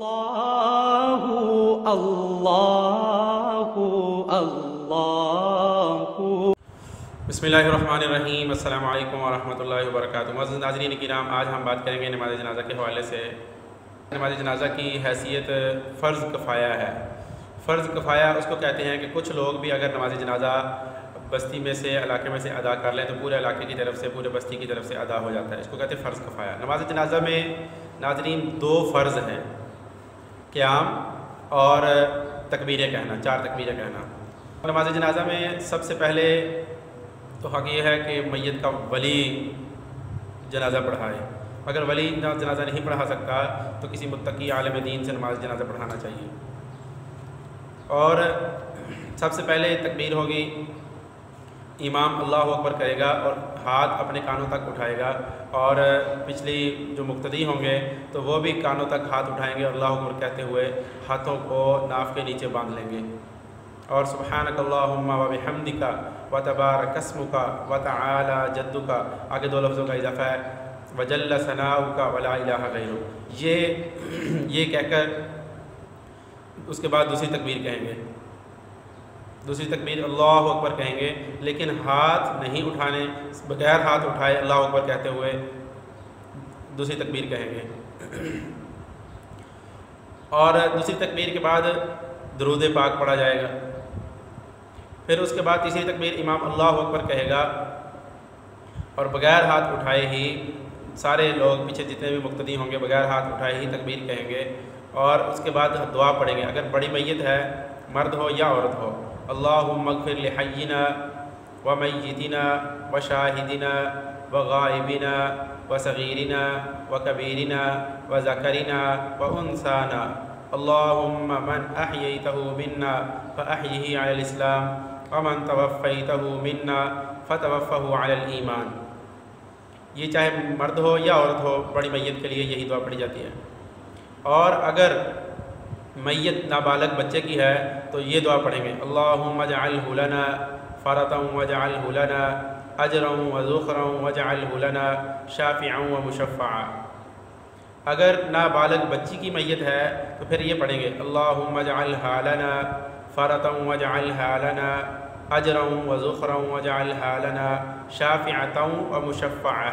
اللہ اللہ اللہ۔ بسم اللہ الرحمن الرحیم۔ السلام علیکم ورحمۃ اللہ وبرکاتہ۔ معزز ناظرین کرام، آج ہم بات کریں گے نماز جنازہ کے حوالے سے۔ نماز جنازہ کی حیثیت فرض کفایہ ہے۔ فرض کفایہ اس کو کہتے ہیں کہ کچھ لوگ بھی اگر نماز جنازہ بستی میں سے، علاقے میں سے ادا کر لیں تو پورے علاقے کی طرف سے، پورے بستی کی طرف سے ادا ہو جاتا ہے۔ اس کو کہتے ہیں فرض کفایہ۔ نماز جنازہ میں ناظرین دو فرض ہیں، قیام اور تکبیریں کہنا، 4 تکبیریں کہنا۔ نماز جنازہ میں سب سے پہلے تو حق یہ ہے کہ میت کا ولی جنازہ پڑھائے۔ اگر ولی جنازہ نہیں پڑھا سکتا تو کسی متقی عالم دین سے نماز جنازہ پڑھانا چاہیے۔ اور سب سے پہلے تکبیر ہوگی، امام اللہ اکبر کرے گا اور ہاتھ اپنے کانوں تک اٹھائے گا، اور پچھلی جو مقتدی ہوں گے تو وہ بھی کانوں تک ہاتھ اٹھائیں گے اور اللہ اکبر کہتے ہوئے ہاتھوں کو ناف کے نیچے باندھ لیں گے، اور سبحانک اللہم و بحمدک و تبارک اسمک و تعالی جدک، آگے 2 لفظوں کا اضافہ ہے، وجل ثناؤک ولا الہ غیرک، یہ کہہ کر اس کے بعد دوسری تکبیر کہیں گے۔ دوسری تکبیر اللہ اکبر کہیں گے، لیکن ہاتھ نہیں اٹھانے، بغیر ہاتھ اٹھائے اللہ اکبر کہتے ہوئے دوسری تکبیر کہیں گے۔ اور دوسری تکبیر کے بعد درود پاک پڑھا جائے گا۔ پھر اس کے بعد تیسری تکبیر امام اللہ اکبر کہے گا اور بغیر ہاتھ اٹھائے ہی سارے لوگ پیچھے جتنے بھی مقتدی ہوں گے بغیر ہاتھ اٹھائے ہی تکبیر کہیں گے، اور اس کے بعد دعا پڑھیں گے۔ اگر بڑی میت ہے، مرد ہو یا عورت ہو، اللہم اغفر لحینا و میتنا و شاہدنا و غائبنا و صغیرنا و کبیرنا و ذکرنا و انثانا، اللہم من احییتہ منا فاحیہ علی الاسلام ومن توفیتہ منا فتوفہ علی الایمان۔ یہ چاہے مرد ہو یا عورت ہو، بڑی میت کے لیے یہی دعا پڑھی جاتی ہے۔ اور اگر میت نابالغ بچے کی ہے تو یہ دعا پڑھیں گے، اللہم اجعلہ لنا فرطا واجعلہ لنا اجرا وذخرا واجعلہ لنا شافعا ومشفعا۔ اگر نابالغ بچی کی میت ہے تو پھر یہ پڑھیں گے، اللہم اجعلہ لنا فرطا واجعلہ لنا اجرا وذخرا واجعلہ لنا شافعا ومشفعا۔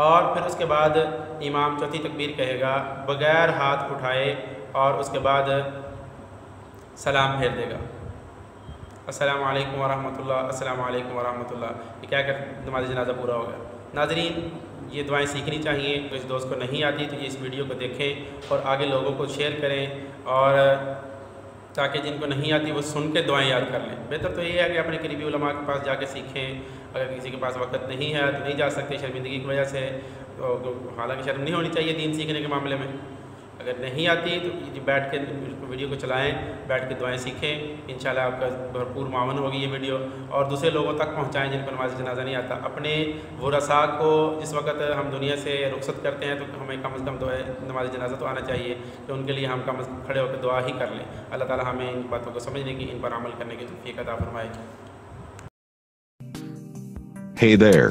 اور پھر اس کے بعد امام چوتھی تکبیر کہے گا بغیر ہاتھ اٹھائے، اور اس کے بعد سلام پھیر دے گا، السلام علیکم ورحمۃ اللہ، السلام علیکم ورحمۃ اللہ۔ یہ کہہ کر نماز جنازہ پورا ہو گیا۔ ناظرین، یہ دعائیں سیکھنی چاہیے۔ تو اس دوست کو نہیں آتی تو یہ اس ویڈیو کو دیکھیں اور آگے لوگوں کو شیئر کریں، اور تاکہ جن کو نہیں آتی وہ سن کے دعائیں یاد کر لیں۔ بہتر تو یہ ہے کہ اپنے قریبی علماء کے پاس جا کے سیکھیں۔ اگر کسی کے پاس وقت نہیں ہے تو نہیں جا سکتے شرمندگی کی وجہ سے، حالانکہ شرم نہیں ہونی چاہیے دین سیکھنے کے معاملے میں۔ اگر نہیں آتی تو بیٹھ کے ویڈیو کو چلائیں، بیٹھ کے دعائیں سیکھیں، انشاءاللہ آپ کا بھرپور معاون ہوگی یہ ویڈیو، اور دوسرے لوگوں تک پہنچائیں جن کو نماز جنازہ نہیں آتا۔ اپنے ورثاء کو جس وقت ہم دنیا سے رخصت کرتے ہیں تو ہمیں کم از کم نماز جنازہ تو آنا چاہیے کہ ان کے لیے ہم کم از کم کھڑے ہو کے دعا ہی کر لیں۔ اللہ تعالی ہمیں ان باتوں کو سمجھنے کی، ان پر عمل کرنے کی توفیق عطا فرمائے۔ Hey there.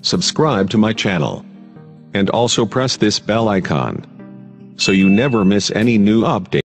Subscribe to my channel. And also press this bell icon, so you never miss any new update.